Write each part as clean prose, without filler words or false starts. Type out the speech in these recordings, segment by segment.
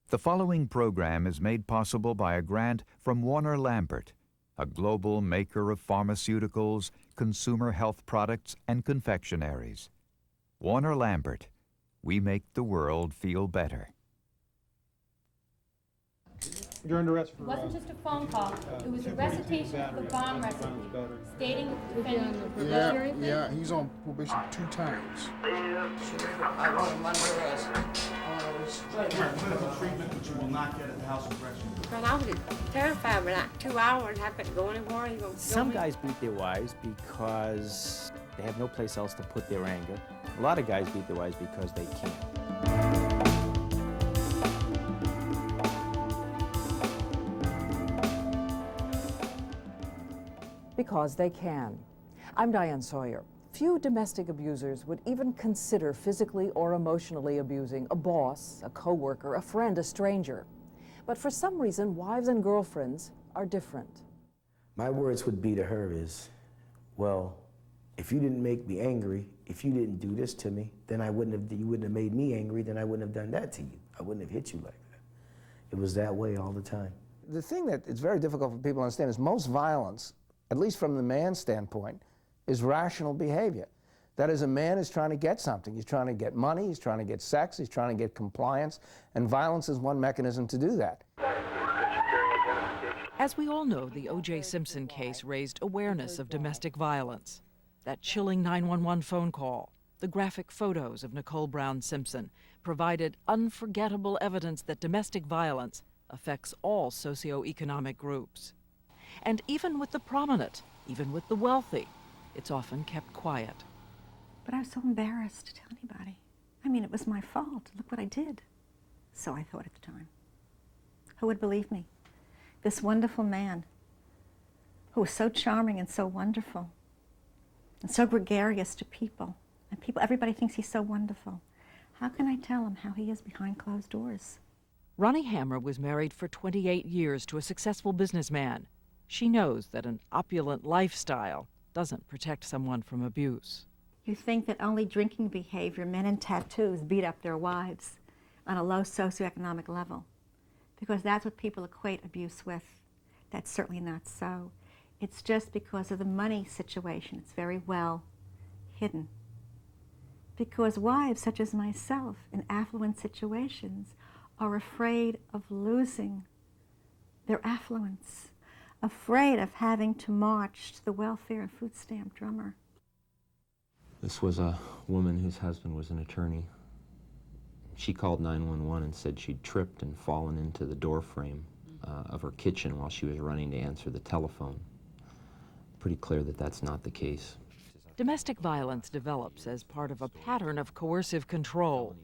The following program is made possible by a grant from Warner Lambert, a global maker of pharmaceuticals, consumer health products, and confectionaries. Warner Lambert, we make the world feel better. You're under arrest for... It wasn't just a phone call. It was a recitation of the bomb recipe, stating that the defendant was Yeah, he's on probation 2 times. I want him under arrest. Medical treatment, which you will not get at the House of Correction. Well, I was terrified, but like 2 hours, I couldn't go anywhere. Some guys beat their wives because they have no place else to put their anger. A lot of guys beat their wives because they can't. Because they can. I'm Diane Sawyer. Few domestic abusers would even consider physically or emotionally abusing a boss, a coworker, a friend, a stranger. But for some reason, wives and girlfriends are different. My words would be to her is, well, if you didn't make me angry, if you didn't do this to me, then you wouldn't have made me angry, then I wouldn't have done that to you. I wouldn't have hit you like that. It was that way all the time. The thing that is very difficult for people to understand is most violence, at least from the man's standpoint, is rational behavior. That is, a man is trying to get something. He's trying to get money, he's trying to get sex, he's trying to get compliance, and violence is one mechanism to do that. As we all know, the O.J. Simpson case raised awareness of domestic violence. That chilling 911 phone call, the graphic photos of Nicole Brown Simpson provided unforgettable evidence that domestic violence affects all socioeconomic groups. And even with the prominent, even with the wealthy, it's often kept quiet. But I was so embarrassed to tell anybody. I mean, it was my fault. Look what I did. So I thought at the time. Who would believe me? This wonderful man who was so charming and so wonderful and so gregarious to people. And everybody thinks he's so wonderful. How can I tell him how he is behind closed doors? Ronnie Hammer was married for 28 years to a successful businessman. She knows that an opulent lifestyle doesn't protect someone from abuse. You think that only drinking behavior, men in tattoos, beat up their wives on a low socioeconomic level, because that's what people equate abuse with. That's certainly not so. It's just because of the money situation. It's very well hidden. Because wives such as myself in affluent situations are afraid of losing their affluence, afraid of having to march to the welfare and food stamp drummer. This was a woman whose husband was an attorney. She called 911 and said she'd tripped and fallen into the door frame of her kitchen while she was running to answer the telephone. Pretty clear that that's not the case. Domestic violence develops as part of a pattern of coercive control.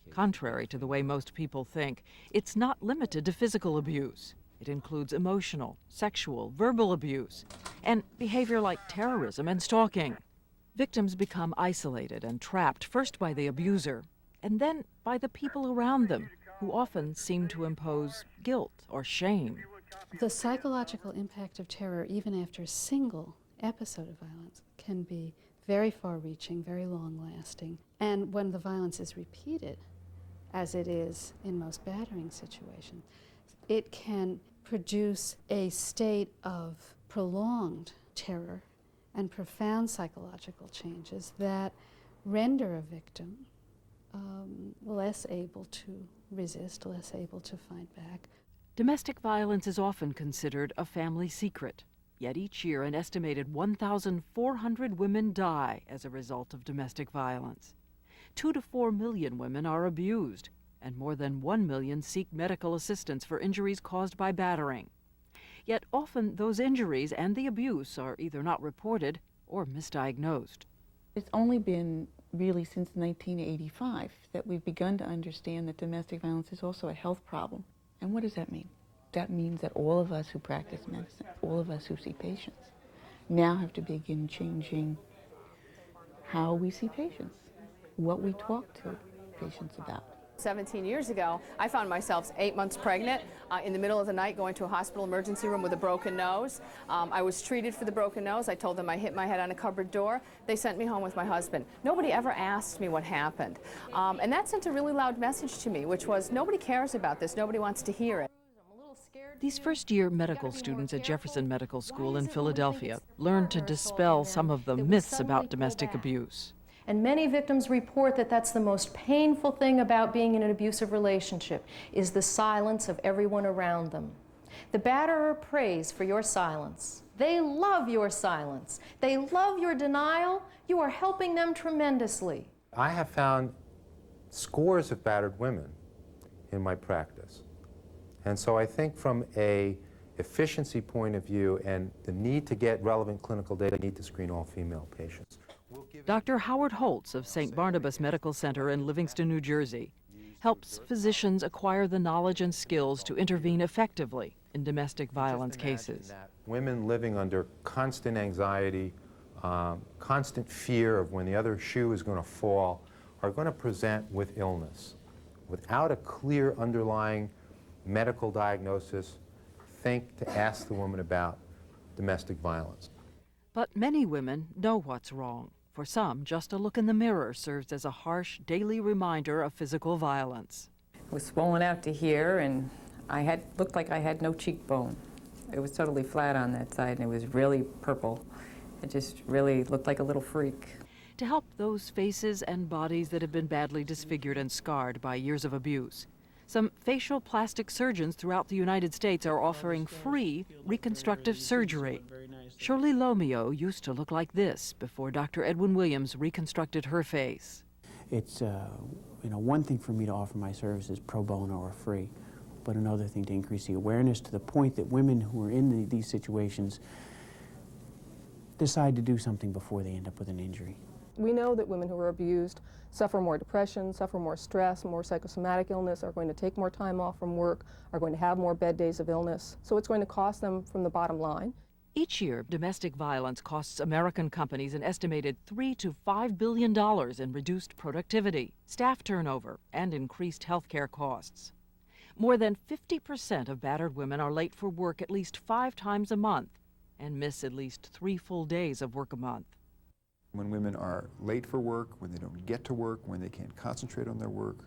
Contrary to the way most people think, it's not limited to physical abuse. It includes emotional, sexual, verbal abuse, and behavior like terrorism and stalking. Victims become isolated and trapped first by the abuser, and then by the people around them, who often seem to impose guilt or shame. The psychological impact of terror, even after a single episode of violence, can be very far-reaching, very long-lasting. And when the violence is repeated, as it is in most battering situations, it can produce a state of prolonged terror and profound psychological changes that render a victim less able to resist, less able to fight back. Domestic violence is often considered a family secret, yet each year an estimated 1,400 women die as a result of domestic violence. 2 to 4 million women are abused, and more than 1 million seek medical assistance for injuries caused by battering. Yet often those injuries and the abuse are either not reported or misdiagnosed. It's only been really since 1985 that we've begun to understand that domestic violence is also a health problem. And what does that mean? That means that all of us who practice medicine, all of us who see patients, now have to begin changing how we see patients, what we talk to patients about. 17 years ago, I found myself 8 months pregnant in the middle of the night going to a hospital emergency room with a broken nose. I was treated for the broken nose. I told them I hit my head on a cupboard door. They sent me home with my husband. Nobody ever asked me what happened. And that sent a really loud message to me, which was nobody cares about this. Nobody wants to hear it. These first-year medical students at Jefferson Medical School in Philadelphia learned to dispel some of the myths about domestic abuse. And many victims report that that's the most painful thing about being in an abusive relationship, is the silence of everyone around them. The batterer prays for your silence. They love your silence. They love your denial. You are helping them tremendously. I have found scores of battered women in my practice. And so I think from a efficiency point of view and the need to get relevant clinical data, need to screen all female patients. Dr. Howard Holtz of St. Barnabas Medical Center in Livingston, New Jersey, helps physicians acquire the knowledge and skills to intervene effectively in domestic violence cases. Women living under constant anxiety, constant fear of when the other shoe is going to fall, are going to present with illness. Without a clear underlying medical diagnosis, think to ask the woman about domestic violence. But many women know what's wrong. For some, just a look in the mirror serves as a harsh daily reminder of physical violence. It was swollen out to here, and looked like I had no cheekbone. It was totally flat on that side, and it was really purple. It just really looked like a little freak. To help those faces and bodies that have been badly disfigured and scarred by years of abuse, some facial plastic surgeons throughout the United States are offering free reconstructive surgery. Shirley Lomeo used to look like this before Dr. Edwin Williams reconstructed her face. It's one thing for me to offer my services pro bono or free, but another thing to increase the awareness to the point that women who are in these situations decide to do something before they end up with an injury. We know that women who are abused suffer more depression, suffer more stress, more psychosomatic illness, are going to take more time off from work, are going to have more bed days of illness. So it's going to cost them from the bottom line. Each year, domestic violence costs American companies an estimated $3 to $5 billion in reduced productivity, staff turnover, and increased health care costs. More than 50% of battered women are late for work at least 5 times a month and miss at least 3 full days of work a month. When women are late for work, when they don't get to work, when they can't concentrate on their work,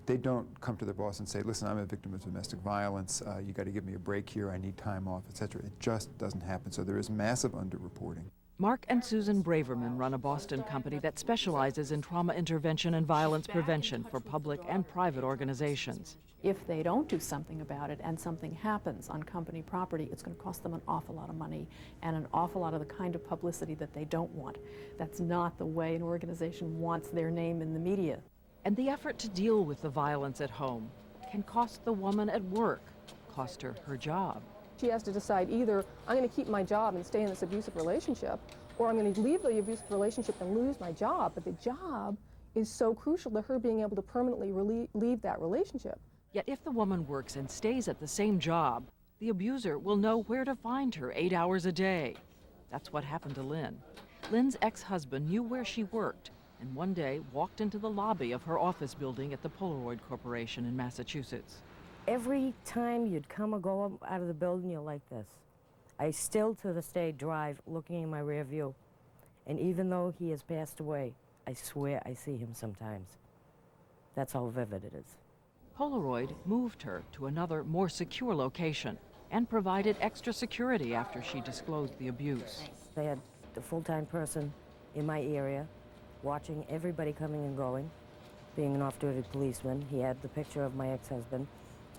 they don't come to their boss and say, listen, I'm a victim of domestic violence, you got to give me a break here, I need time off, etc. It just doesn't happen, so there is massive underreporting. Mark and Susan Braverman run a Boston company that specializes in trauma intervention and violence prevention for public and private organizations. If they don't do something about it and something happens on company property, it's going to cost them an awful lot of money and an awful lot of the kind of publicity that they don't want. That's not the way an organization wants their name in the media. And the effort to deal with the violence at home can cost the woman at work, cost her her job. She has to decide either I'm going to keep my job and stay in this abusive relationship, or I'm going to leave the abusive relationship and lose my job. But the job is so crucial to her being able to permanently leave that relationship. Yet if the woman works and stays at the same job, the abuser will know where to find her 8 hours a day. That's what happened to Lynn. Lynn's ex-husband knew where she worked and one day walked into the lobby of her office building at the Polaroid Corporation in Massachusetts. Every time you'd come or go out of the building, you're like this. I still to this day drive looking in my rear view. And even though he has passed away, I swear I see him sometimes. That's how vivid it is. Polaroid moved her to another, more secure location and provided extra security after she disclosed the abuse. They had a full-time person in my area watching everybody coming and going. Being an off-duty policeman, he had the picture of my ex-husband.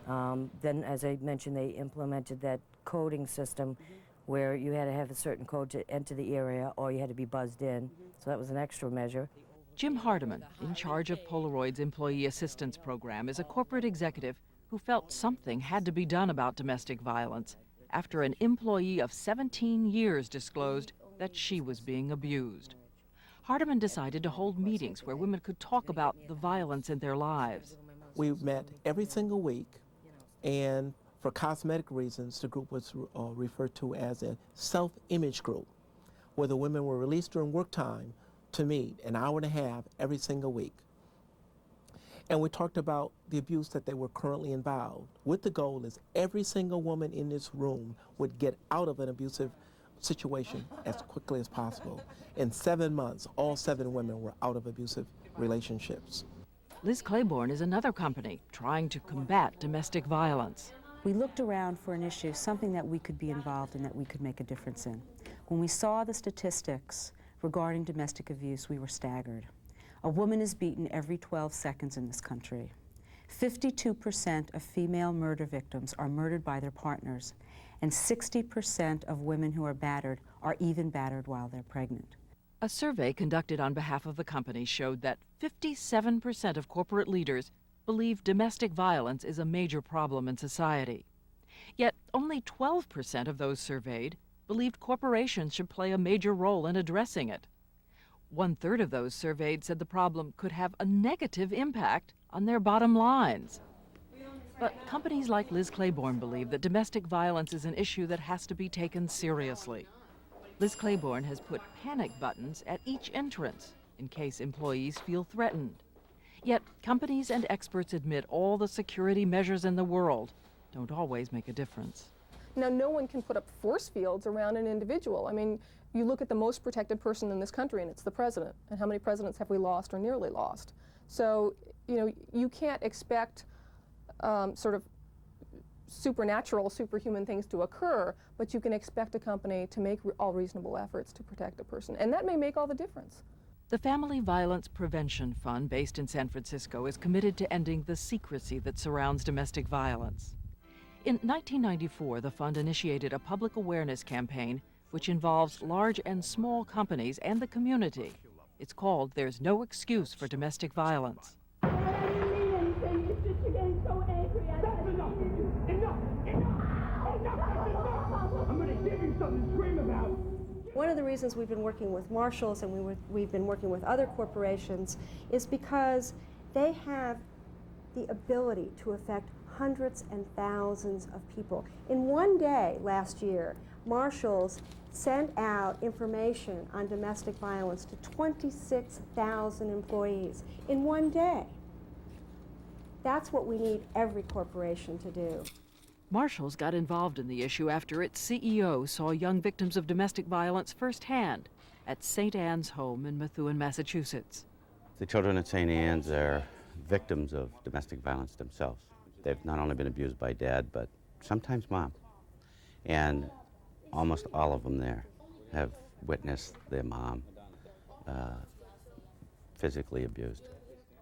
Then, as I mentioned, they implemented that coding system where you had to have a certain code to enter the area or you had to be buzzed in. So that was an extra measure. Jim Hardiman, in charge of Polaroid's Employee Assistance Program, is a corporate executive who felt something had to be done about domestic violence after an employee of 17 years disclosed that she was being abused. Hardiman decided to hold meetings where women could talk about the violence in their lives. We met every single week, and for cosmetic reasons, the group was referred to as a self-image group, where the women were released during work time to meet an hour and a half every single week. And we talked about the abuse that they were currently involved with. The goal is every single woman in this room would get out of an abusive situation as quickly as possible. In 7 months, all 7 women were out of abusive relationships. Liz Claiborne is another company trying to combat domestic violence. We looked around for an issue, something that we could be involved in, that we could make a difference in. When we saw the statistics regarding domestic abuse, we were staggered. A woman is beaten every 12 seconds in this country. 52% of female murder victims are murdered by their partners, and 60% of women who are battered are even battered while they're pregnant. A survey conducted on behalf of the company showed that 57% of corporate leaders believe domestic violence is a major problem in society. Yet only 12% of those surveyed believed corporations should play a major role in addressing it. 1/3 of those surveyed said the problem could have a negative impact on their bottom lines. But companies like Liz Claiborne believe that domestic violence is an issue that has to be taken seriously. Liz Claiborne has put panic buttons at each entrance in case employees feel threatened. Yet companies and experts admit all the security measures in the world don't always make a difference. Now, no one can put up force fields around an individual. I mean, you look at the most protected person in this country, and it's the president. And how many presidents have we lost or nearly lost? So, you know, you can't expect sort of supernatural, superhuman things to occur, but you can expect a company to make all reasonable efforts to protect a person. And that may make all the difference. The Family Violence Prevention Fund, based in San Francisco, is committed to ending the secrecy that surrounds domestic violence. In 1994, the fund initiated a public awareness campaign which involves large and small companies and the community. It's called There's No Excuse for Domestic Violence. One of the reasons we've been working with Marshalls and we've been working with other corporations is because they have the ability to affect hundreds and thousands of people. In one day last year, Marshalls sent out information on domestic violence to 26,000 employees in one day. That's what we need every corporation to do. Marshalls got involved in the issue after its CEO saw young victims of domestic violence firsthand at St. Anne's home in Methuen, Massachusetts. The children at St. Anne's are victims of domestic violence themselves. They've not only been abused by dad, but sometimes mom. And almost all of them there have witnessed their mom physically abused.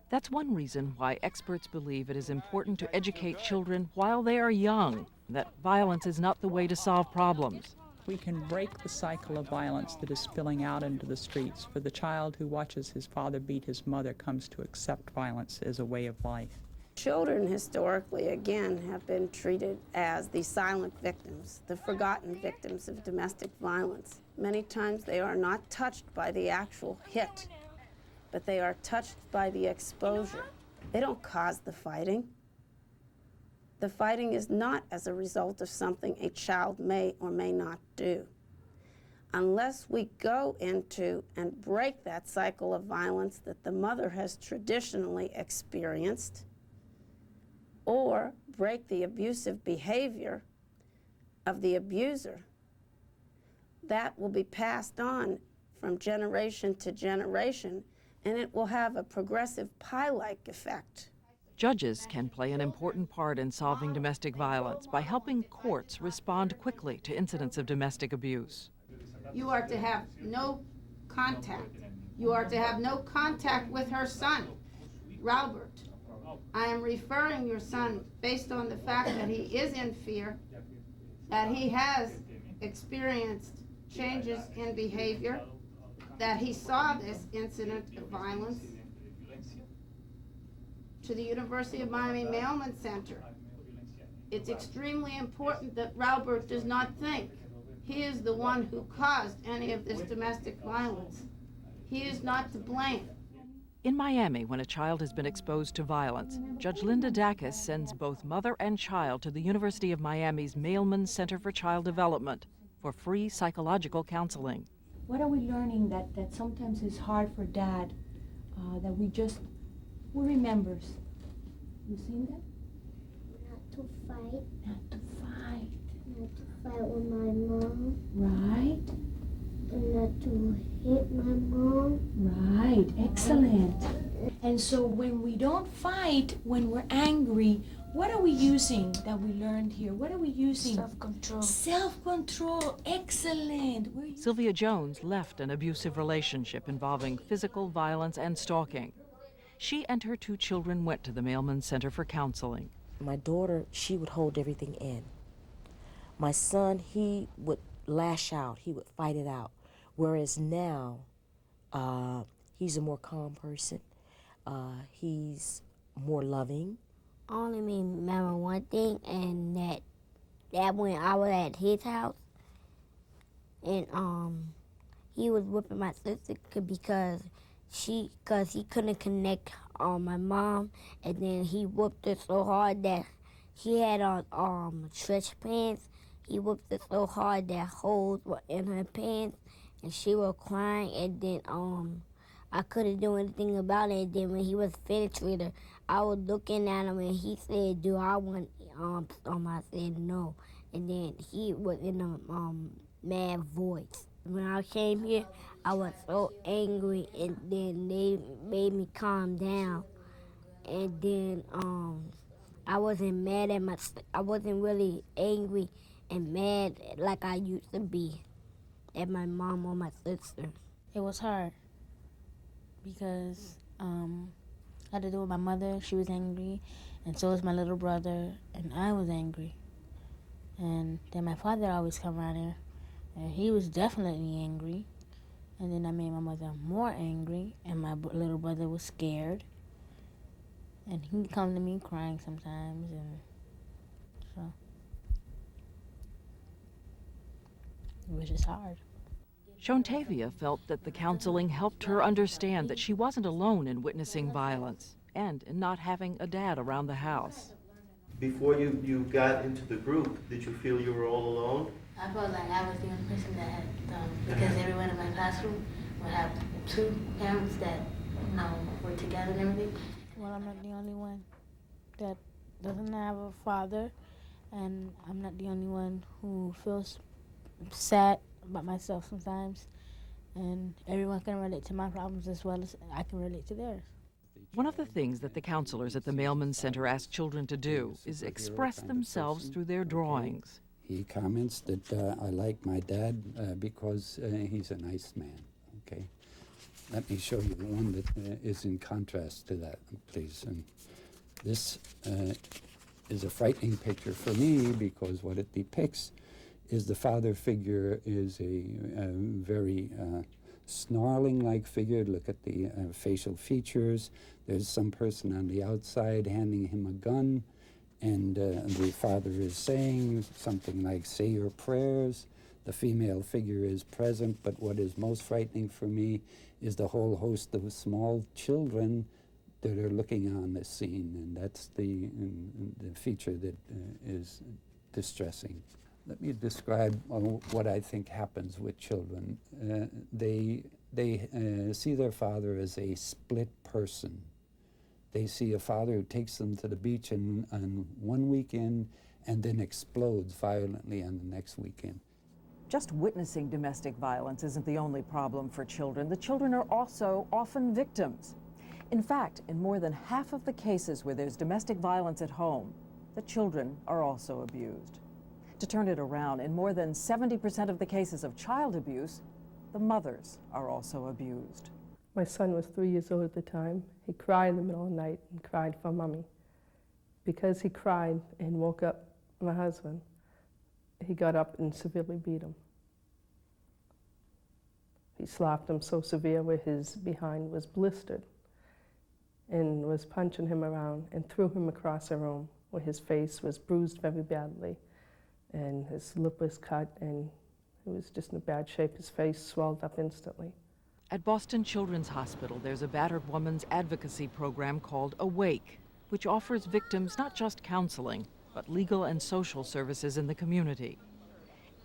That's one reason why experts believe it is important to educate children while they are young, that violence is not the way to solve problems. We can break the cycle of violence that is spilling out into the streets. For the child who watches his father beat his mother comes to accept violence as a way of life. Children historically, again, have been treated as the silent victims, the forgotten victims of domestic violence. Many times they are not touched by the actual hit, but they are touched by the exposure. They don't cause the fighting. The fighting is not as a result of something a child may or may not do. Unless we go into and break that cycle of violence that the mother has traditionally experienced, or break the abusive behavior of the abuser, that will be passed on from generation to generation, and it will have a progressive pie-like effect. Judges can play an important part in solving domestic violence by helping courts respond quickly to incidents of domestic abuse. You are to have no contact. You are to have no contact with her son, Robert. I am referring your son based on the fact that he is in fear, that he has experienced changes in behavior, that he saw this incident of violence to the University of Miami Mailman Center. It's extremely important that Robert does not think he is the one who caused any of this domestic violence. He is not to blame. In Miami, when a child has been exposed to violence, Judge Linda Dakis sends both mother and child to the University of Miami's Mailman Center for Child Development for free psychological counseling. What are we learning that sometimes is hard for dad, that we remembers You seen that? Not to fight. Not to fight. Not to fight with my mom. Right. And not to hit my mom. Right. Excellent. And so when we don't fight, when we're angry, what are we using that we learned here? What are we using? Self-control. Self-control. Excellent. Sylvia Jones left an abusive relationship involving physical violence and stalking. She and her 2 children went to the Mailman Center for counseling. My daughter, she would hold everything in. My son, he would lash out, he would fight it out. Whereas now, he's a more calm person. He's more loving. I only remember one thing, and that when I was at his house, and he was whipping my sister because he couldn't connect my mom, and then he whooped her so hard that she had on stretch pants. He whooped her so hard that holes were in her pants, and she was crying, and then I couldn't do anything about it. And then when he was finished with her, I was looking at him, and he said, "Do I want some?" I said, "No." And then he was in a mad voice. When I came here, I was so angry, and then they made me calm down. And then I wasn't mad at I wasn't really angry and mad like I used to be at my mom or my sister. It was hard because I had to do with my mother. She was angry, and so was my little brother, and I was angry. And then my father always come around here, and he was definitely angry. And then I made my mother more angry, and my little brother was scared. And he'd come to me crying sometimes, and so it was just hard. Shontavia felt that the counseling helped her understand that she wasn't alone in witnessing violence and in not having a dad around the house. Before you got into the group, did you feel you were all alone? I felt like I was the only person that had, because everyone in my classroom would have 2 parents that, were together and everything. Well, I'm not the only one that doesn't have a father, and I'm not the only one who feels sad about myself sometimes, and everyone can relate to my problems as well as I can relate to theirs. One of the things that the counselors at the Mailman Center ask children to do is express themselves through their drawings. He comments that I like my dad because he's a nice man, okay? Let me show you one that is in contrast to that, please. And this is a frightening picture for me because what it depicts is the father figure is a very snarling-like figure. Look at the facial features. There's some person on the outside handing him a gun, and the father is saying something like, "Say your prayers." The female figure is present, but what is most frightening for me is the whole host of small children that are looking on this scene, and that's the feature that is distressing. Let me describe what I think happens with children. They see their father as a split person. They see a father who takes them to the beach on one weekend and then explodes violently on the next weekend. Just witnessing domestic violence isn't the only problem for children. The children are also often victims. In fact, in more than half of the cases where there's domestic violence at home, the children are also abused. To turn it around, in more than 70% of the cases of child abuse, the mothers are also abused. My son was 3 years old at the time. He cried in the middle of the night and cried for mommy. Because he cried and woke up my husband, he got up and severely beat him. He slapped him so severe where his behind was blistered and was punching him around and threw him across the room where his face was bruised very badly and his lip was cut and he was just in a bad shape. His face swelled up instantly. At Boston Children's Hospital, there's a battered woman's advocacy program called Awake, which offers victims not just counseling, but legal and social services in the community.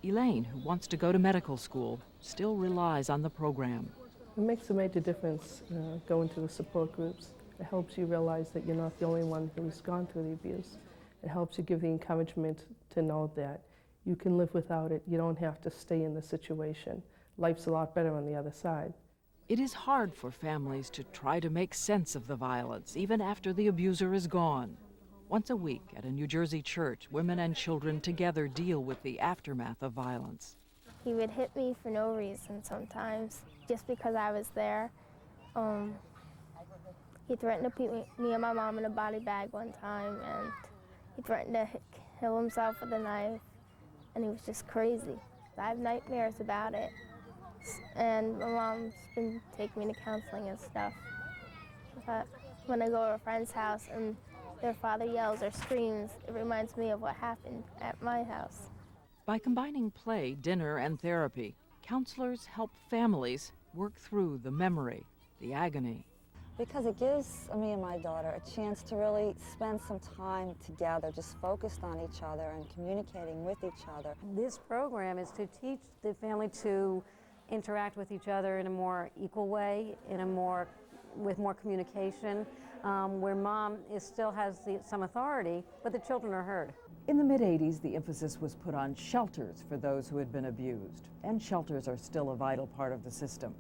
Elaine, who wants to go to medical school, still relies on the program. It makes a major difference going to the support groups It helps you realize that you're not the only one who's gone through the abuse. It helps you give the encouragement to know that you can live without it. You don't have to stay in the situation. Life's a lot better on the other side. It is hard for families to try to make sense of the violence, even after the abuser is gone. Once a week at a New Jersey church, women and children together deal with the aftermath of violence. He would hit me for no reason sometimes, just because I was there. He threatened to beat me and my mom in a body bag one time, and he threatened to kill himself with a knife, and he was just crazy. I have nightmares about it, and my mom's been taking me to counseling and stuff. But when I go to a friend's house and their father yells or screams, it reminds me of what happened at my house. By combining play, dinner, and therapy, counselors help families work through the memory, the agony. Because it gives me and my daughter a chance to really spend some time together, just focused on each other and communicating with each other. This program is to teach the family to interact with each other in a more equal way, with more communication, where mom still has some authority, but the children are heard. In the mid-'80s, the emphasis was put on shelters for those who had been abused, and shelters are still a vital part of the system.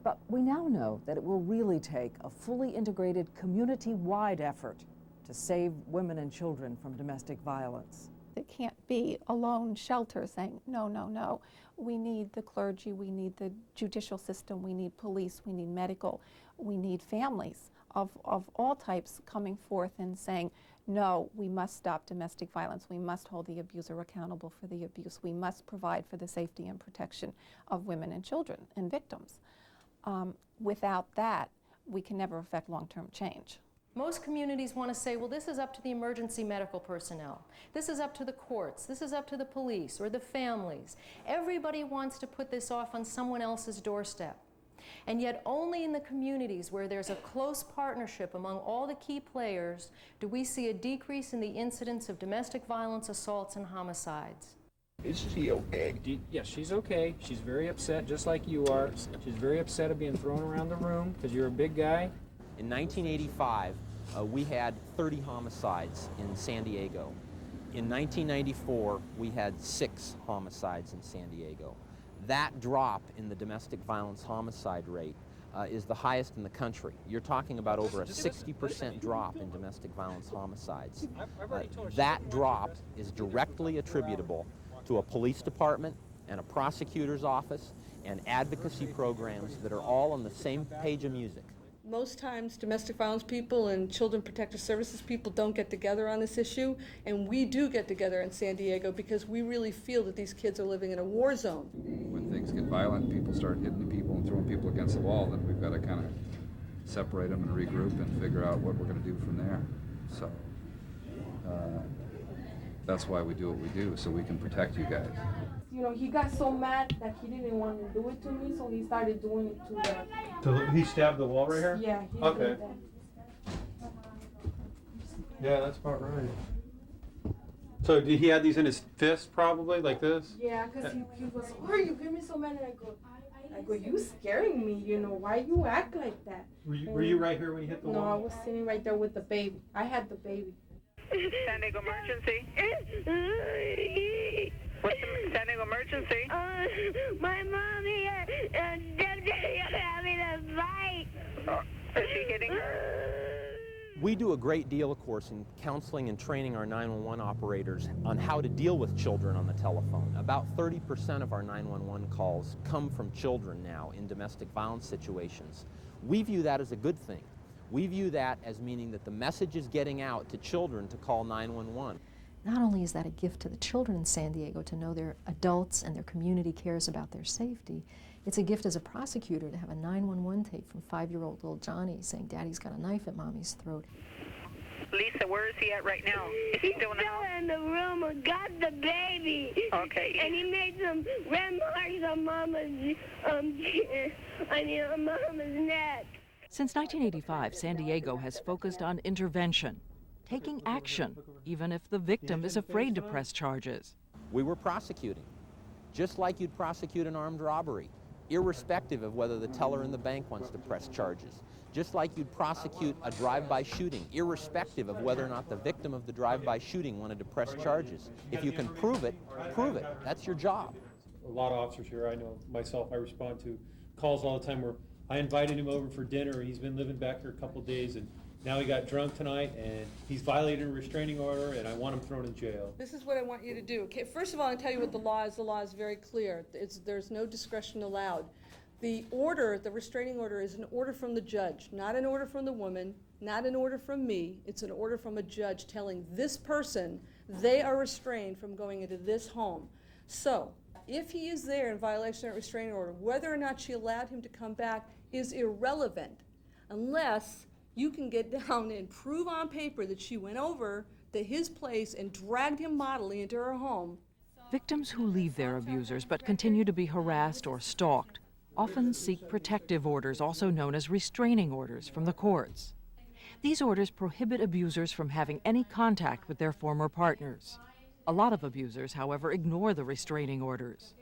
But we now know that it will really take a fully integrated community-wide effort to save women and children from domestic violence. It can't be a lone shelter saying, no, no, no. We need the clergy, we need the judicial system, we need police, we need medical, we need families of all types coming forth and saying, no, we must stop domestic violence. We must hold the abuser accountable for the abuse. We must provide for the safety and protection of women and children and victims. Without that, we can never affect long-term change. Most communities want to say, well, this is up to the emergency medical personnel. This is up to the courts. This is up to the police or the families. Everybody wants to put this off on someone else's doorstep. And yet only in the communities where there's a close partnership among all the key players do we see a decrease in the incidence of domestic violence, assaults, and homicides. Is she okay? Yes, she's okay. She's very upset, just like you are. She's very upset of being thrown around the room because you're a big guy. In 1985, we had 30 homicides in San Diego. In 1994, we had 6 homicides in San Diego. That drop in the domestic violence homicide rate is the highest in the country. You're talking about over a 60% drop in domestic violence homicides. That drop is directly attributable to a police department and a prosecutor's office and advocacy programs that are all on the same page of music. Most times domestic violence people and children protective services people don't get together on this issue, and we do get together in San Diego because we really feel that these kids are living in a war zone. When things get violent, people start hitting people and throwing people against the wall, then we've got to kind of separate them and regroup and figure out what we're going to do from there. So that's why we do what we do, so we can protect you guys. You know, he got so mad that he didn't want to do it to me, so he started doing it to the... He stabbed the wall right here? Yeah, he okay. did that. Yeah, that's about right. So did he have these in his fist, probably, like this? Yeah, because he was, why you get me so mad? And I go, you scaring me, you know, why you act like that? Were you right here when you hit the wall? No, I was sitting right there with the baby. I had the baby. San Diego emergency. What's the San Diego emergency? My mom here, they're having a fight. Is she hitting her? We do a great deal, of course, in counseling and training our 911 operators on how to deal with children on the telephone. About 30% of our 911 calls come from children now in domestic violence situations. We view that as a good thing. We view that as meaning that the message is getting out to children to call 911. Not only is that a gift to the children in San Diego to know their adults and their community cares about their safety, it's a gift as a prosecutor to have a 911 tape from 5-year-old little Johnny saying, Daddy's got a knife at Mommy's throat. Lisa, where is he at right now? Is he still in the house? In the room and got the baby. Okay. And he made some red marks on Mama's, on Mama's neck. Since 1985, San Diego has focused on intervention, taking action, even if the victim is afraid to press charges. We were prosecuting, just like you'd prosecute an armed robbery, irrespective of whether the teller in the bank wants to press charges, just like you'd prosecute a drive-by shooting, irrespective of whether or not the victim of the drive-by shooting wanted to press charges. If you can prove it, prove it. That's your job. A lot of officers here, I know myself, I respond to calls all the time where I invited him over for dinner. He's been living back here a couple of days, and now he got drunk tonight, and he's violated a restraining order, and I want him thrown in jail. This is what I want you to do. Okay, first of all, I'll tell you what the law is. The law is very clear. There's no discretion allowed. The order, the restraining order, is an order from the judge, not an order from the woman, not an order from me. It's an order from a judge telling this person they are restrained from going into this home. So, if he is there in violation of that restraining order, whether or not she allowed him to come back is irrelevant, unless you can get down and prove on paper that she went over to his place and dragged him bodily into her home. Victims who leave their abusers but continue to be harassed or stalked often seek protective orders, also known as restraining orders, from the courts. These orders prohibit abusers from having any contact with their former partners. A lot of abusers, however, ignore the restraining orders.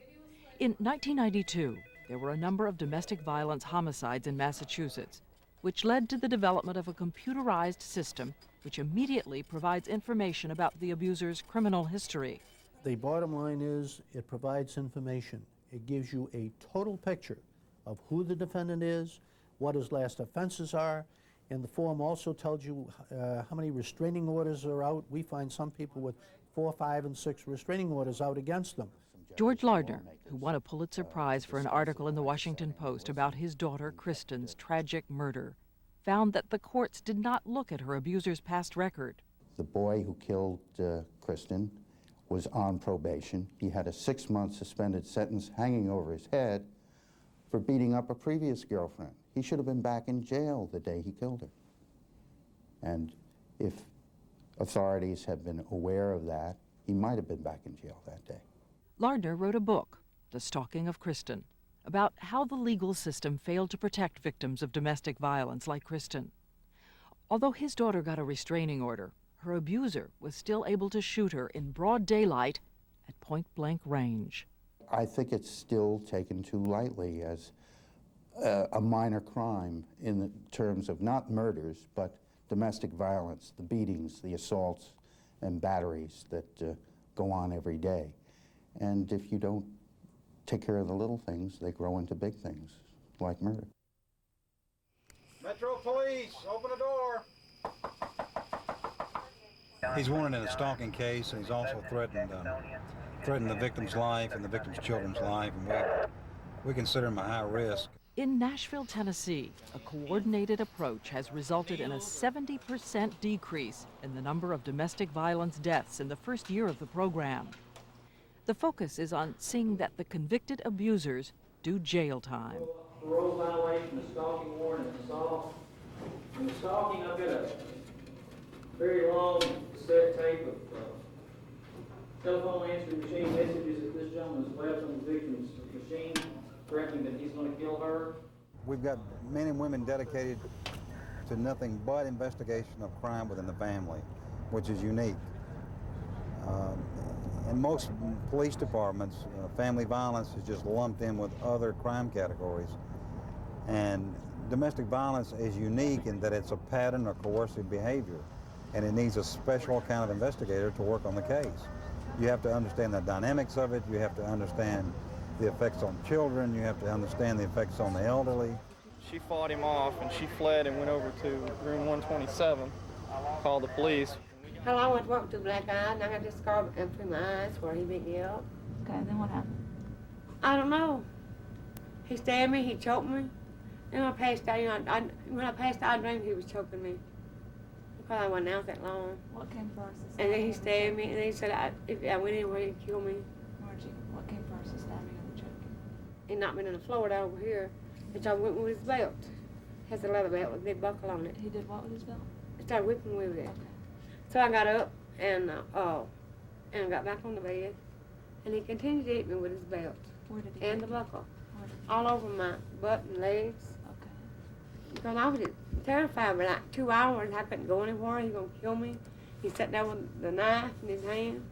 In 1992, there were a number of domestic violence homicides in Massachusetts, which led to the development of a computerized system which immediately provides information about the abuser's criminal history. The bottom line is it provides information. It gives you a total picture of who the defendant is, what his last offenses are, and the form also tells you how many restraining orders are out. We find some people with 4, 5, and 6 restraining orders out against them. George Lardner, who won a Pulitzer Prize for an article in the Washington Post about his daughter Kristen's tragic murder, found that the courts did not look at her abuser's past record. The boy who killed Kristen was on probation. He had a 6-month suspended sentence hanging over his head for beating up a previous girlfriend. He should have been back in jail the day he killed her. And if authorities had been aware of that, he might have been back in jail that day. Lardner wrote a book, The Stalking of Kristen, about how the legal system failed to protect victims of domestic violence like Kristen. Although his daughter got a restraining order, her abuser was still able to shoot her in broad daylight at point-blank range. I think it's still taken too lightly as a minor crime in the terms of not murders, but domestic violence, the beatings, the assaults, and batteries that go on every day. And if you don't take care of the little things, they grow into big things, like murder. Metro Police, open the door. He's wanted in a stalking case, and he's also threatened the victim's life and the victim's children's life, and we consider him a high risk. In Nashville, Tennessee, a coordinated approach has resulted in a 70% decrease in the number of domestic violence deaths in the first year of the program. The focus is on seeing that the convicted abusers do jail time. Parole violation, a stalking warrant, and assault. And the stalking, I've got a very long cassette tape of telephone answering machine messages that this gentleman has left on the victim's machine, threatening that he's going to kill her. We've got men and women dedicated to nothing but investigation of crime within the family, which is unique. In most police departments, family violence is just lumped in with other crime categories. And domestic violence is unique in that it's a pattern of coercive behavior, and it needs a special kind of investigator to work on the case. You have to understand the dynamics of it, you have to understand the effects on children, you have to understand the effects on the elderly. She fought him off and she fled and went over to room 127, called the police. Well, I went to work with a black eye, and I got this scar through my eyes where he beat me up. Okay, then what happened? I don't know. He stabbed me, he choked me. And when I passed out, when I passed out, I dreamed he was choking me. Because I wasn't out that long. What came first? And then he stabbed me, and then he said if I went anywhere, he'd kill me. What came first, the stabbing or the choking? He knocked me on the floor down over here, and I went with his belt. Has a leather belt with a big buckle on it. He did what with his belt? He started whipping me with it. Okay. So I got up and got back on the bed, and he continued to hit me with his belt. Where did he and the buckle. All over my butt and legs. Okay. Because I was terrified for like 2 hours. I couldn't go anywhere. He was going to kill me. He sat there with the knife in his hand.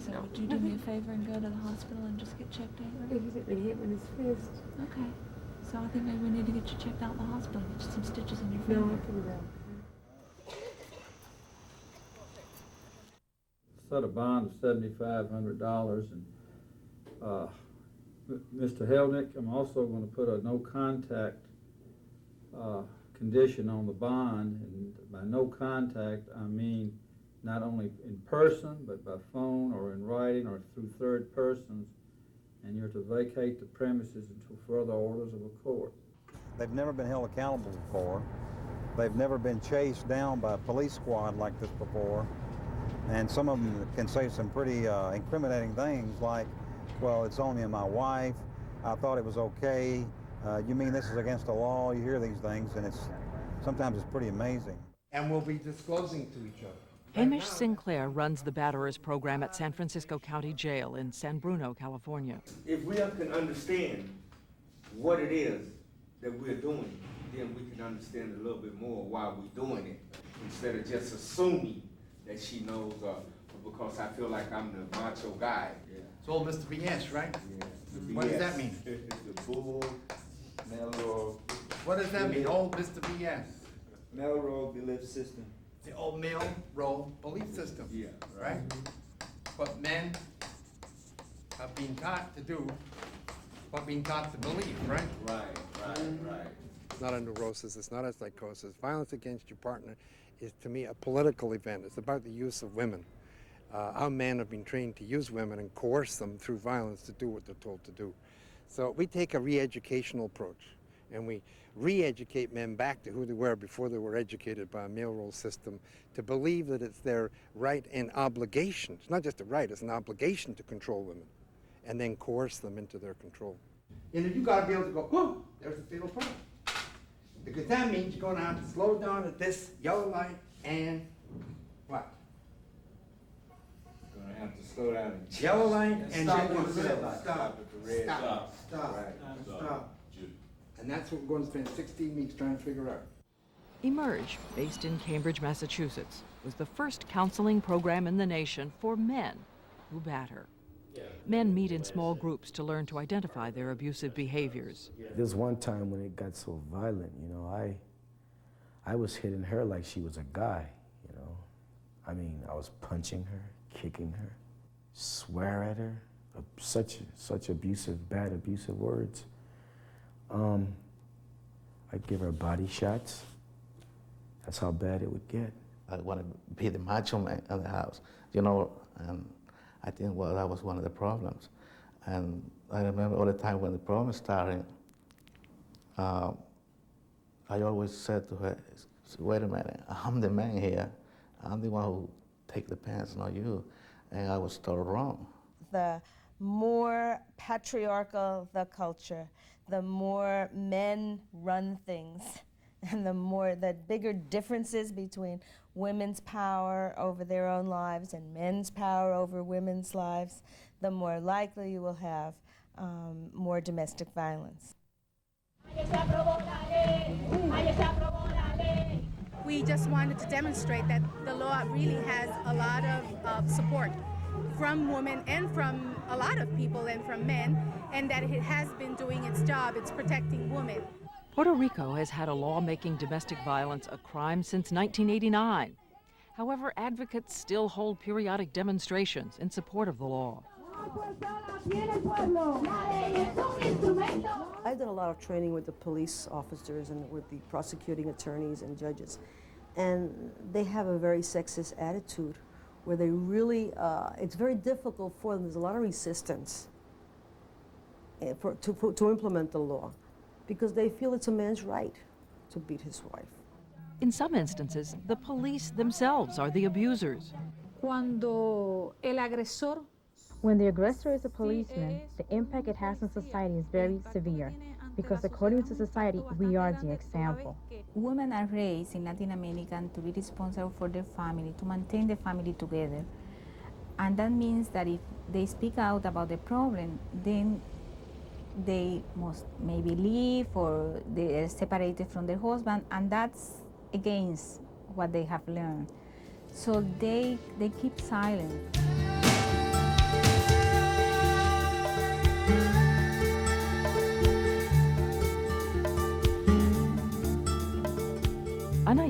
So would you do me a favor and go to the hospital and just get checked over? He hit me with his fist. Okay. So I think maybe we need to get you checked out in the hospital, get you some stitches in your finger. No, I can Set a bond of $7,500, and Mr. Helnick, I'm also going to put a no contact condition on the bond, and by no contact I mean not only in person but by phone or in writing or through third persons, and you're to vacate the premises until further orders of a court. They've never been held accountable before. They've never been chased down by a police squad like this before. And some of them can say some pretty incriminating things like, well, it's only my wife, I thought it was okay, you mean this is against the law? You hear these things, and sometimes it's pretty amazing. And we'll be disclosing to each other. Hamish Sinclair runs the batterers program at San Francisco County Jail in San Bruno, California. If we can understand what it is that we're doing, then we can understand a little bit more why we're doing it, instead of just assuming that she knows, because I feel like I'm the macho guy. Yeah. It's old Mr. BS, right? Yeah. What does that mean? It's the bull, Melrose. What does that mean, old Mr. BS? Melrose belief system. The old male role belief system. Yeah. Right? What men have been taught to do, what being taught to believe, right? Right. It's not a neurosis, it's not a psychosis. Violence against your partner is, to me, a political event. It's about the use of women. Our men have been trained to use women and coerce them through violence to do what they're told to do. So we take a re-educational approach, and we re-educate men back to who they were before they were educated by a male role system, to believe that it's their right and obligation. It's not just a right, it's an obligation to control women, and then coerce them into their control. And you gotta be able to go, whoa, there's a fatal problem. Because that means you're gonna have to slow down at this yellow light and what? You're gonna have to slow down and Yellow light and stop then at the red light. Stop. At the red Stop. Stop. Stop. And that's what we're gonna spend 16 weeks trying to figure out. Emerge, based in Cambridge, Massachusetts, was the first counseling program in the nation for men who batter. Men meet in small groups to learn to identify their abusive behaviors. There's one time when it got so violent, you know, I was hitting her like she was a guy, you know. I mean, I was punching her, kicking her, swear at her, such abusive, bad abusive words. I'd give her body shots. That's how bad it would get. I want to be the macho man in the house, you know, and I think, well, that was one of the problems. And I remember all the time when the problem started, I always said to her, wait a minute, I'm the man here. I'm the one who take the pants, not you. And I was told wrong. The more patriarchal the culture, the more men run things, and the bigger differences between women's power over their own lives and men's power over women's lives, the more likely you will have more domestic violence. We just wanted to demonstrate that the law really has a lot of support from women and from a lot of people and from men, and that it has been doing its job. It's protecting women. Puerto Rico has had a law making domestic violence a crime since 1989. However, advocates still hold periodic demonstrations in support of the law. I've done a lot of training with the police officers and with the prosecuting attorneys and judges, and they have a very sexist attitude where they really, it's very difficult for them. There's a lot of resistance to implement the law because they feel it's a man's right to beat his wife. In some instances, the police themselves are the abusers. When the aggressor is a policeman, the impact it has on society is very severe, because according to society, we are the example. Women are raised in Latin America to be responsible for their family, to maintain the family together. And that means that if they speak out about the problem, then they must maybe leave or they are separated from their husband, and that's against what they have learned. So they keep silent.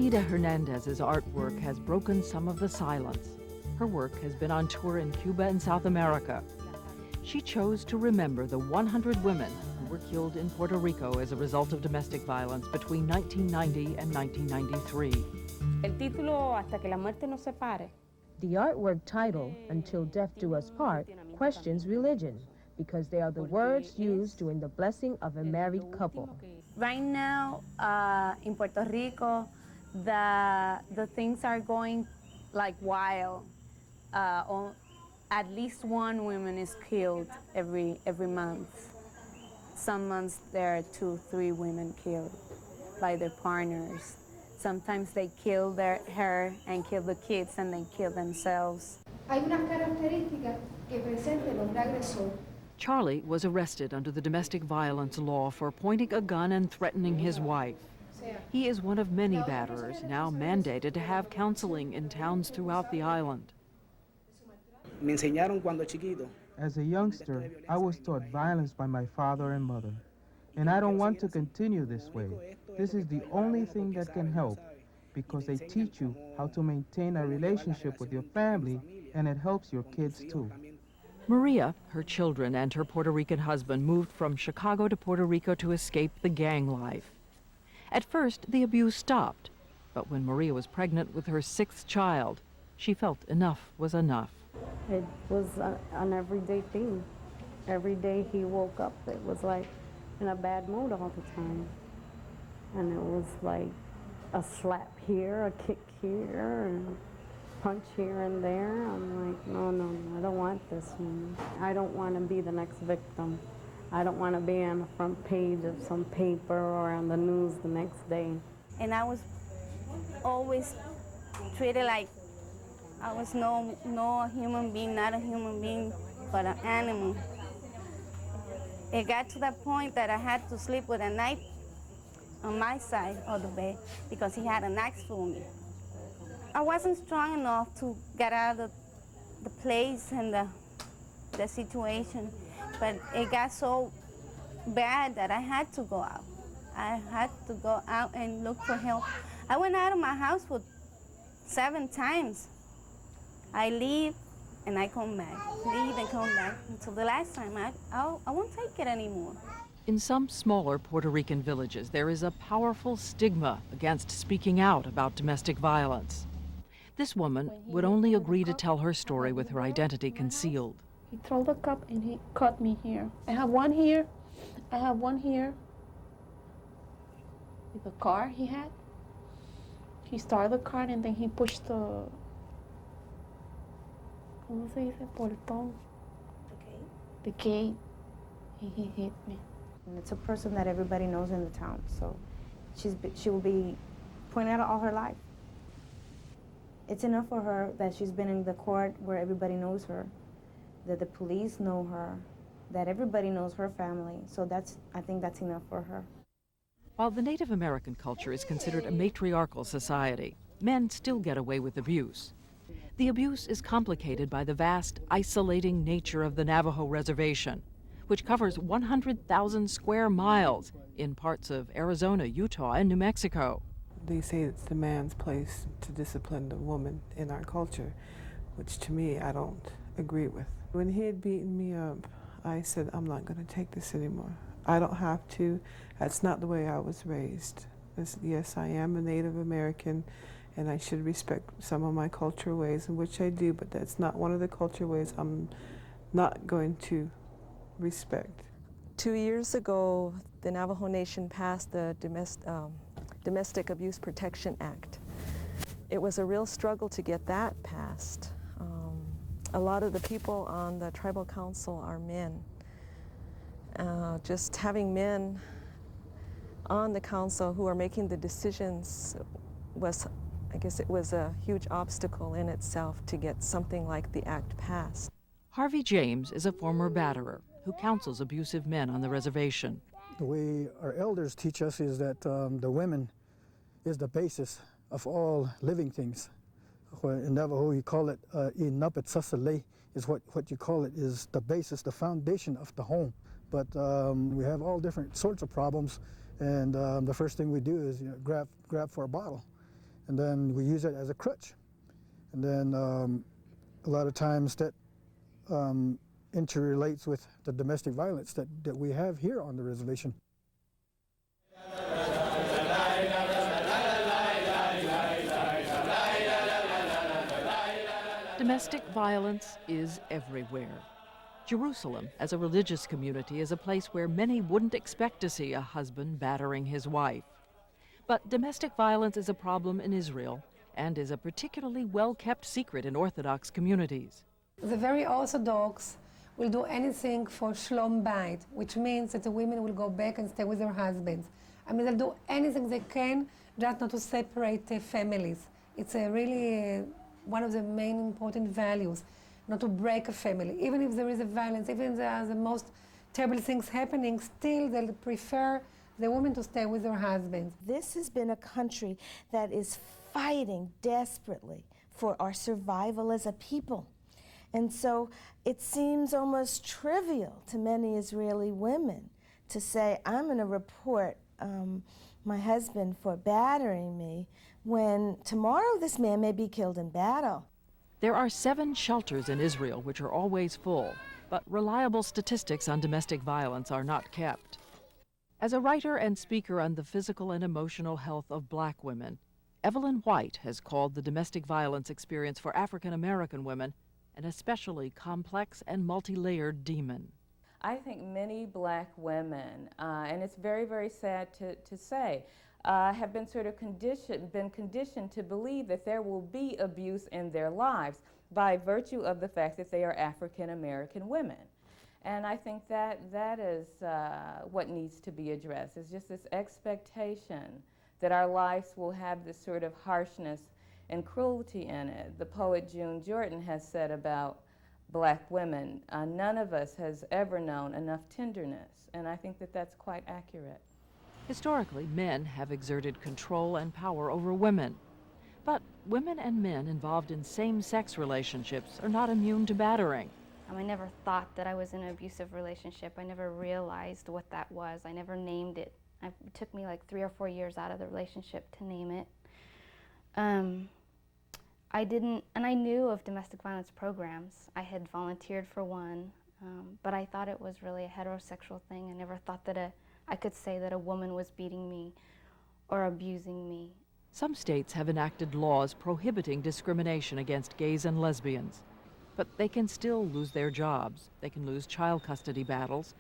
Aida Hernandez's artwork has broken some of the silence. Her work has been on tour in Cuba and South America. She chose to remember the 100 women who were killed in Puerto Rico as a result of domestic violence between 1990 and 1993. El título Hasta que la muerte nos separe. The artwork title, Until Death Do Us Part, questions religion because they are the words used during the blessing of a married couple. Right now, in Puerto Rico, the things are going like wild. At least one woman is killed every month. Some months there are 2, 3 women killed by their partners. Sometimes they kill her and kill the kids and they kill themselves. Hay unas características que presenta el hombre agresor. Charlie was arrested under the domestic violence law for pointing a gun and threatening his wife. He is one of many batterers now mandated to have counseling in towns throughout the island. As a youngster, I was taught violence by my father and mother. And I don't want to continue this way. This is the only thing that can help, because they teach you how to maintain a relationship with your family, and it helps your kids too. Maria, her children, and her Puerto Rican husband moved from Chicago to Puerto Rico to escape the gang life. At first, the abuse stopped, but when Maria was pregnant with her 6th child, she felt enough was enough. It was an everyday thing. Every day he woke up, it was like in a bad mood all the time. And it was like a slap here, a kick here, and punch here and there. I'm like, no, I don't want this one. I don't want to be the next victim. I don't want to be on the front page of some paper or on the news the next day. And I was always treated like I was no human being, not a human being, but an animal. It got to that point that I had to sleep with a knife on my side of the bed because he had an axe for me. I wasn't strong enough to get out of the place and the situation, but it got so bad that I had to go out. I had to go out and look for help. I went out of my house for 7 times. I leave and I come back, leave and come back, until the last time I won't take it anymore. In some smaller Puerto Rican villages, there is a powerful stigma against speaking out about domestic violence. This woman would only agree to tell her story with her identity concealed. He threw the cup and he cut me here. I have one here. I have one here. With the car he had. He started the car and then he pushed the ¿cómo se dice? Portón. The gate. And he hit me. And it's a person that everybody knows in the town, so she will be pointed out all her life. It's enough for her that she's been in the court where everybody knows her, that the police know her, that everybody knows her family. So I think that's enough for her. While the Native American culture is considered a matriarchal society, men still get away with abuse. The abuse is complicated by the vast, isolating nature of the Navajo reservation, which covers 100,000 square miles in parts of Arizona, Utah, and New Mexico. They say it's the man's place to discipline the woman in our culture, which to me I don't agree with. When he had beaten me up, I said, I'm not going to take this anymore. I don't have to. That's not the way I was raised. Yes, I am a Native American, and I should respect some of my cultural ways, in which I do, but that's not one of the cultural ways I'm not going to respect. 2 years ago, the Navajo Nation passed the Domestic Abuse Protection Act. It was a real struggle to get that passed. A lot of the people on the tribal council are men. Just having men on the council who are making the decisions was, I guess it was a huge obstacle in itself to get something like the act passed. Harvey James is a former batterer who counsels abusive men on the reservation. The way our elders teach us is that the women is the basis of all living things. In Navajo, you call it inapit sasale, is what you call it, is the basis, the foundation of the home. But we have all different sorts of problems, and the first thing we do is grab for a bottle. and then we use it as a crutch. And then a lot of times that interrelates with the domestic violence that we have here on the reservation. Domestic violence is everywhere. Jerusalem, as a religious community, is a place where many wouldn't expect to see a husband battering his wife. But domestic violence is a problem in Israel and is a particularly well-kept secret in Orthodox communities. The very Orthodox will do anything for shlom bayit, which means that the women will go back and stay with their husbands. I mean, they'll do anything they can just not to separate families. It's really one of the main important values, not to break a family. Even if there is a violence, even if there are the most terrible things happening, still they'll prefer the women to stay with their husbands. This has been a country that is fighting desperately for our survival as a people. And so it seems almost trivial to many Israeli women to say, I'm going to report my husband for battering me, when tomorrow this man may be killed in battle. There are 7 shelters in Israel which are always full, but reliable statistics on domestic violence are not kept. As a writer and speaker on the physical and emotional health of black women, Evelyn White has called the domestic violence experience for African American women an especially complex and multi-layered demon. I think many black women, and it's very, very sad to say, have been sort of conditioned to believe that there will be abuse in their lives by virtue of the fact that they are African American women. And I think that is what needs to be addressed, is just this expectation that our lives will have this sort of harshness and cruelty in it. The poet June Jordan has said about black women, none of us has ever known enough tenderness, and I think that that's quite accurate. Historically, men have exerted control and power over women. But women and men involved in same-sex relationships are not immune to battering. I never thought that I was in an abusive relationship. I never realized what that was. I never named it. It took me like 3 or 4 years out of the relationship to name it. I knew of domestic violence programs. I had volunteered for one, but I thought it was really a heterosexual thing. I never thought that I could say that a woman was beating me or abusing me. Some states have enacted laws prohibiting discrimination against gays and lesbians, but they can still lose their jobs. They can lose child custody battles,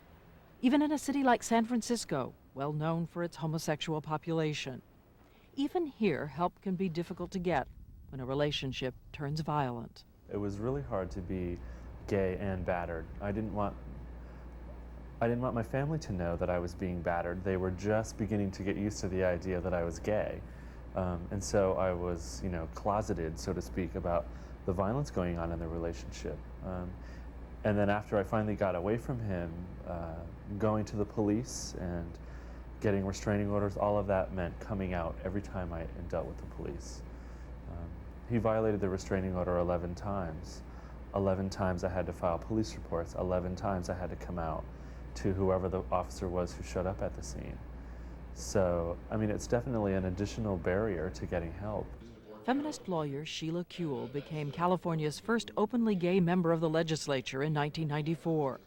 even in a city like San Francisco, well known for its homosexual population. Even here, help can be difficult to get when a relationship turns violent. It was really hard to be gay and battered. I didn't want my family to know that I was being battered. They were just beginning to get used to the idea that I was gay. And so I was, closeted, so to speak, about the violence going on in the relationship. And then after I finally got away from him, going to the police and getting restraining orders, all of that meant coming out every time I dealt with the police. He violated the restraining order 11 times. 11 times I had to file police reports. 11 times I had to come out to whoever the officer was who showed up at the scene. So, it's definitely an additional barrier to getting help. Feminist lawyer Sheila Kuehl became California's first openly gay member of the legislature in 1994.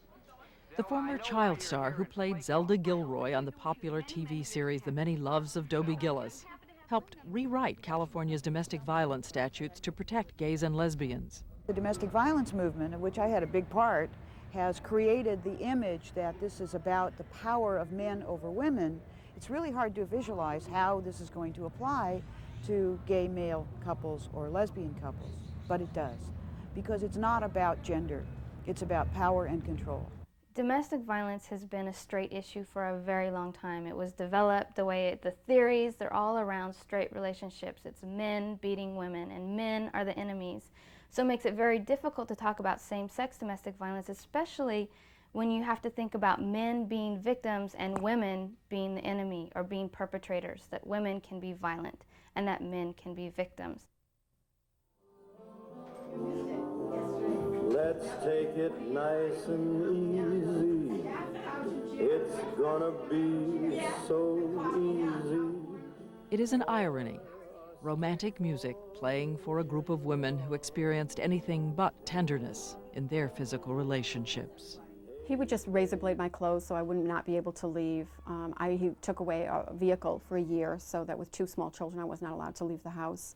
The former child star who played Zelda Gilroy on the popular TV series The Many Loves of Dobie Gillis helped rewrite California's domestic violence statutes to protect gays and lesbians. The domestic violence movement, of which I had a big part, has created the image that this is about the power of men over women. It's really hard to visualize how this is going to apply to gay male couples or lesbian couples, but it does, because it's not about gender, it's about power and control. Domestic violence has been a straight issue for a very long time. It was developed the theories, they're all around straight relationships. It's men beating women, and men are the enemies. So it makes it very difficult to talk about same-sex domestic violence, especially when you have to think about men being victims and women being the enemy or being perpetrators, that women can be violent and that men can be victims. Let's take it nice and easy. It's gonna be so easy. It is an irony. romantic music playing for a group of women who experienced anything but tenderness in their physical relationships. He would just razor blade my clothes so I would not be able to leave. He took away a vehicle for a year so that with 2 small children I was not allowed to leave the house.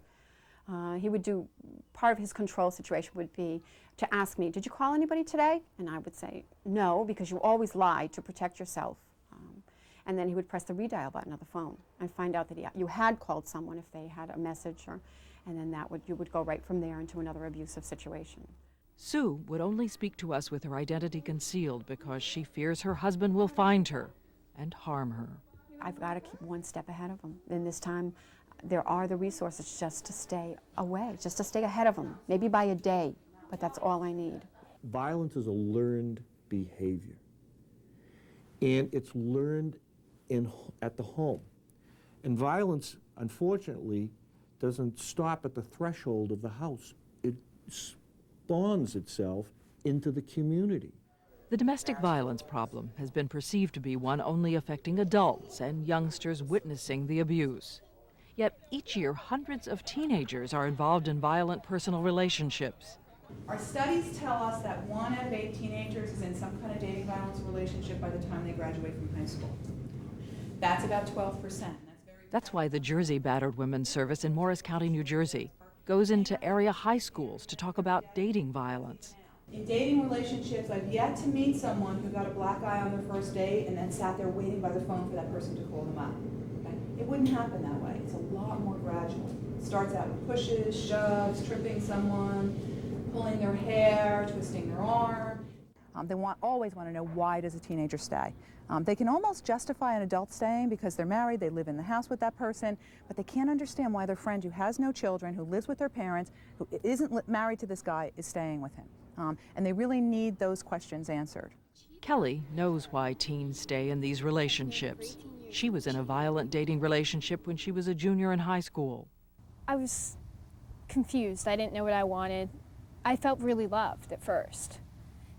He would do, part of his control situation would be to ask me, did you call anybody today? And I would say, no, because you always lie to protect yourself. And then he would press the redial button of the phone and find out that you had called someone if they had a message, and then you would go right from there into another abusive situation. Sue would only speak to us with her identity concealed because she fears her husband will find her and harm her. I've got to keep one step ahead of him. And this time, there are the resources just to stay away, just to stay ahead of him, maybe by a day, but that's all I need. Violence is a learned behavior, and it's learned at the home. And violence, unfortunately, doesn't stop at the threshold of the house. It spawns itself into the community. The domestic violence problem has been perceived to be one only affecting adults and youngsters witnessing the abuse. Yet each year, hundreds of teenagers are involved in violent personal relationships. Our studies tell us that 1 out of 8 teenagers is in some kind of dating violence relationship by the time they graduate from high school. That's about 12%. That's why the Jersey Battered Women's Service in Morris County, New Jersey, goes into area high schools to talk about dating violence. In dating relationships, I've yet to meet someone who got a black eye on their first date and then sat there waiting by the phone for that person to call them up. Okay? It wouldn't happen that way. It's a lot more gradual. It starts out with pushes, shoves, tripping someone, pulling their hair, twisting their arm. They always want to know, why does a teenager stay? They can almost justify an adult staying because they're married, they live in the house with that person, but they can't understand why their friend who has no children, who lives with their parents, who isn't married to this guy, is staying with him. And they really need those questions answered. Kelly knows why teens stay in these relationships. She was in a violent dating relationship when she was a junior in high school. I was confused. I didn't know what I wanted. I felt really loved at first,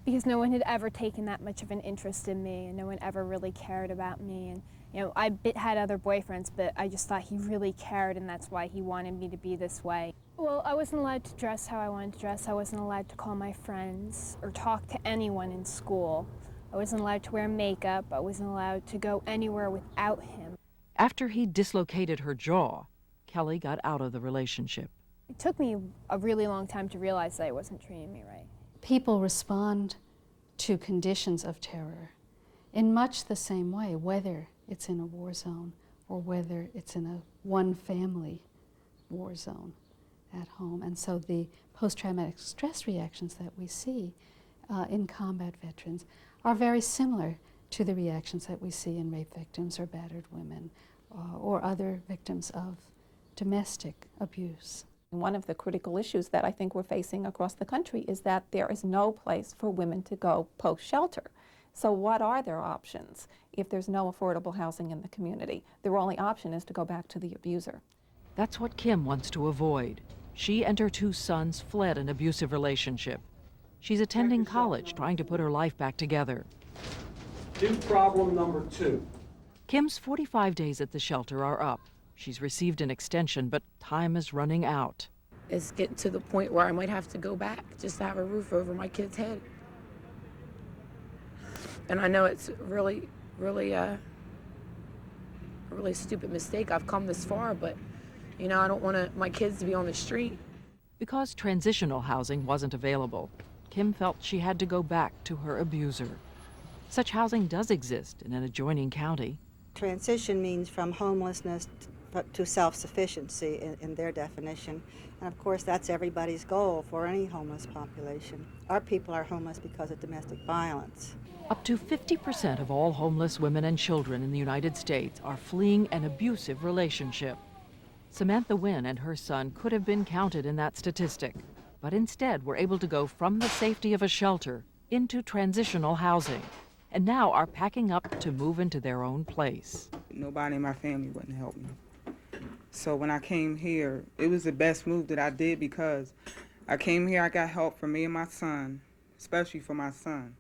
because no one had ever taken that much of an interest in me, and no one ever really cared about me. And I had other boyfriends, but I just thought he really cared, and that's why he wanted me to be this way. Well, I wasn't allowed to dress how I wanted to dress. I wasn't allowed to call my friends or talk to anyone in school. I wasn't allowed to wear makeup. I wasn't allowed to go anywhere without him. After he dislocated her jaw, Kelly got out of the relationship. It took me a really long time to realize that he wasn't treating me right. People respond to conditions of terror in much the same way, whether it's in a war zone or whether it's in a one-family war zone at home. And so the post-traumatic stress reactions that we see in combat veterans are very similar to the reactions that we see in rape victims or battered women or other victims of domestic abuse. One of the critical issues that I think we're facing across the country is that there is no place for women to go post-shelter. So what are their options if there's no affordable housing in the community? Their only option is to go back to the abuser. That's what Kim wants to avoid. She and her 2 sons fled an abusive relationship. She's attending college, trying to put her life back together. Do problem number 2. Kim's 45 days at the shelter are up. She's received an extension, but time is running out. It's getting to the point where I might have to go back just to have a roof over my kid's head. And I know it's really a really stupid mistake. I've come this far, but I don't want my kids to be on the street. Because transitional housing wasn't available, Kim felt she had to go back to her abuser. Such housing does exist in an adjoining county. Transition means from homelessness to self-sufficiency in their definition. And of course, that's everybody's goal for any homeless population. Our people are homeless because of domestic violence. Up to 50% of all homeless women and children in the United States are fleeing an abusive relationship. Samantha Wynn and her son could have been counted in that statistic, but instead were able to go from the safety of a shelter into transitional housing, and now are packing up to move into their own place. Nobody in my family wouldn't help me. So when I came here, it was the best move that I did, because I came here, I got help for me and my son, especially for my son.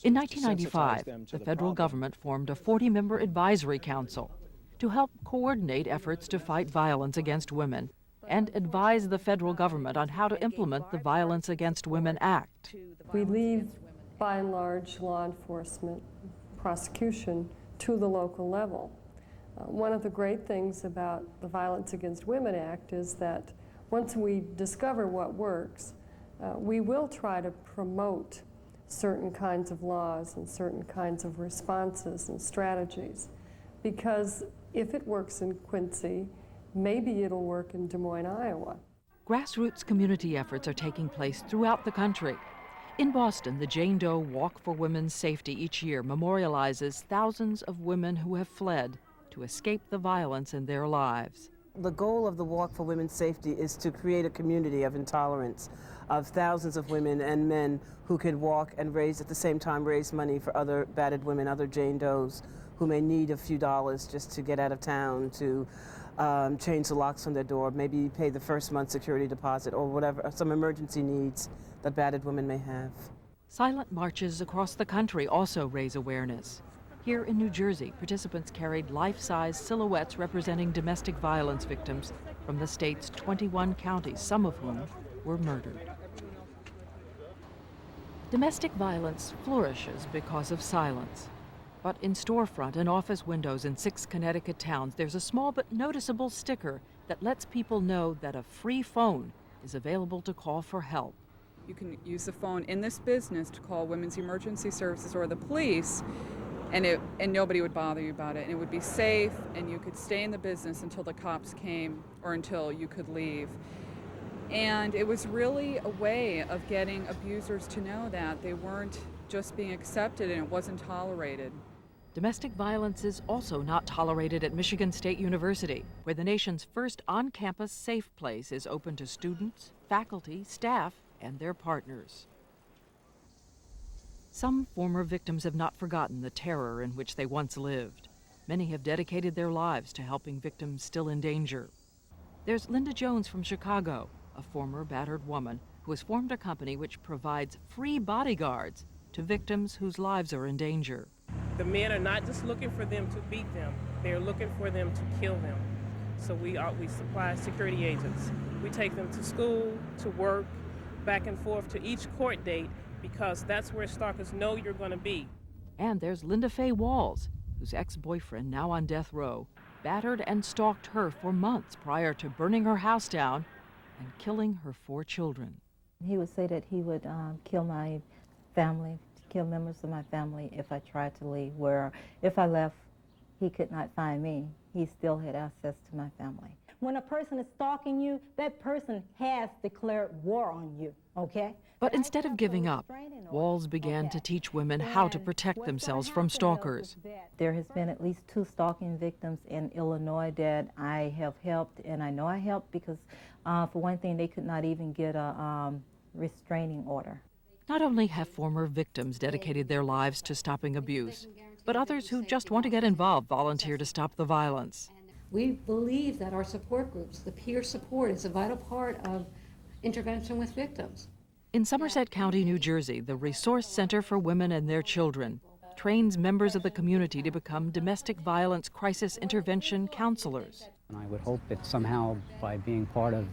In 1995, the federal government formed a 40-member advisory council to help coordinate efforts to fight violence against women and advise the federal government on how to implement the Violence Against Women Act. We leave, by and large, law enforcement, prosecution to the local level. One of the great things about the Violence Against Women Act is that once we discover what works, we will try to promote certain kinds of laws and certain kinds of responses and strategies. Because if it works in Quincy, maybe it'll work in Des Moines, Iowa. Grassroots community efforts are taking place throughout the country. In Boston, the Jane Doe Walk for Women's Safety each year memorializes thousands of women who have fled to escape the violence in their lives. The goal of the Walk for Women's Safety is to create a community of intolerance, of thousands of women and men who could walk and at the same time raise money for other battered women, other Jane Does, who may need a few dollars just to get out of town, to change the locks on their door, maybe pay the first month's security deposit or whatever, some emergency needs that battered women may have. Silent marches across the country also raise awareness. Here in New Jersey, participants carried life-size silhouettes representing domestic violence victims from the state's 21 counties, some of whom were murdered. Domestic violence flourishes because of silence. But in storefront and office windows in 6 Connecticut towns, there's a small but noticeable sticker that lets people know that a free phone is available to call for help. You can use the phone in this business to call women's emergency services or the police, and nobody would bother you about it. And it would be safe, and you could stay in the business until the cops came or until you could leave. And it was really a way of getting abusers to know that they weren't just being accepted and it wasn't tolerated. Domestic violence is also not tolerated at Michigan State University, where the nation's first on-campus safe place is open to students, faculty, staff, and their partners. Some former victims have not forgotten the terror in which they once lived. Many have dedicated their lives to helping victims still in danger. There's Linda Jones from Chicago, a former battered woman who has formed a company which provides free bodyguards to victims whose lives are in danger. The men are not just looking for them to beat them, they're looking for them to kill them. So we supply security agents. We take them to school, to work, back and forth to each court date, because that's where stalkers know you're going to be. And there's Linda Faye Walls, whose ex-boyfriend, now on death row, battered and stalked her for months prior to burning her house down and killing her 4 children. He would say that he would kill my family, kill members of my family if I tried to leave, where if I left, he could not find me. He still had access to my family. When a person is stalking you, that person has declared war on you, okay? But instead of giving up, Walls began to teach women how to protect themselves from stalkers. There has been at least 2 stalking victims in Illinois that I have helped, and I know I helped because, for one thing, they could not even get a restraining order. Not only have former victims dedicated their lives to stopping abuse, but others who just want to get involved volunteer to stop the violence. We believe that our support groups, the peer support, is a vital part of intervention with victims. In Somerset County, New Jersey, the Resource Center for Women and Their Children trains members of the community to become domestic violence crisis intervention counselors. And I would hope that somehow by being part of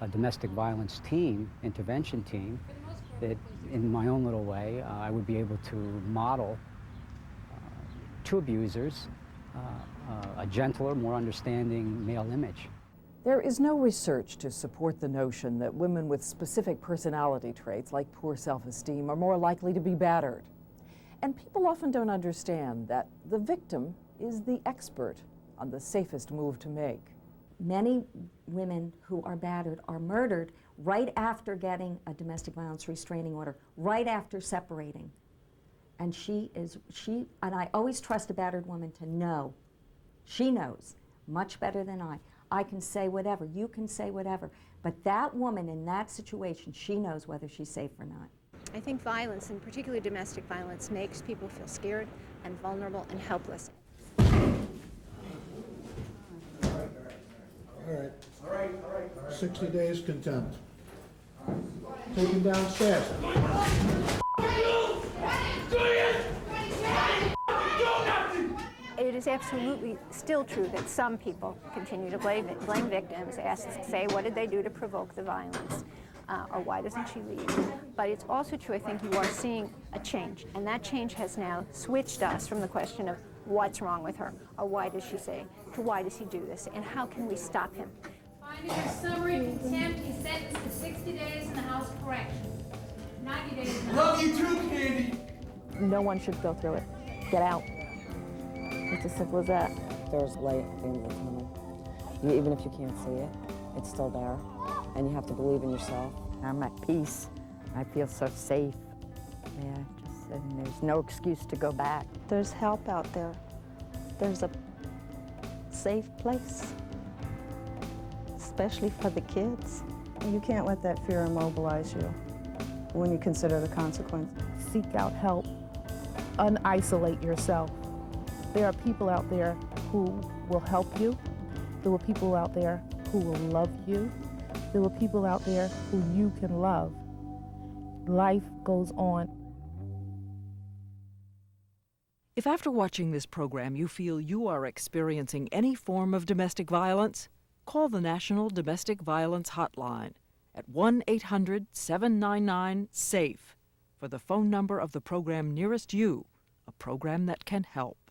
a domestic violence team, intervention team, that in my own little way, I would be able to model to abusers a gentler, more understanding male image. There is no research to support the notion that women with specific personality traits like poor self-esteem are more likely to be battered. And people often don't understand that the victim is the expert on the safest move to make. Many women who are battered are murdered right after getting a domestic violence restraining order, right after separating. And and I always trust a battered woman to know. She knows much better than I. I can say whatever, you can say whatever, but that woman in that situation, she knows whether she's safe or not. I think violence, and particularly domestic violence, makes people feel scared and vulnerable and helpless. All right. 60 days contempt. Take him downstairs. It is absolutely still true that some people continue to blame victims, say what did they do to provoke the violence, or why doesn't she leave? But it's also true, I think you are seeing a change, and that change has now switched us from the question of what's wrong with her, or why does she say, to why does he do this, and how can we stop him? Finding of summary contempt, he's sentenced to 60 days in the House of Corrections. 90 days in the Love you too, Candy! No one should go through it. Get out. It's as simple as that. There's light at the end of the tunnel. Even if you can't see it, it's still there. And you have to believe in yourself. I'm at peace. I feel so safe. Yeah, and there's no excuse to go back. There's help out there. There's a safe place, especially for the kids. You can't let that fear immobilize you when you consider the consequence. Seek out help. Unisolate yourself. There are people out there who will help you. There are people out there who will love you. There are people out there who you can love. Life goes on. If after watching this program you feel you are experiencing any form of domestic violence, call the National Domestic Violence Hotline at 1-800-799-SAFE for the phone number of the program nearest you, a program that can help.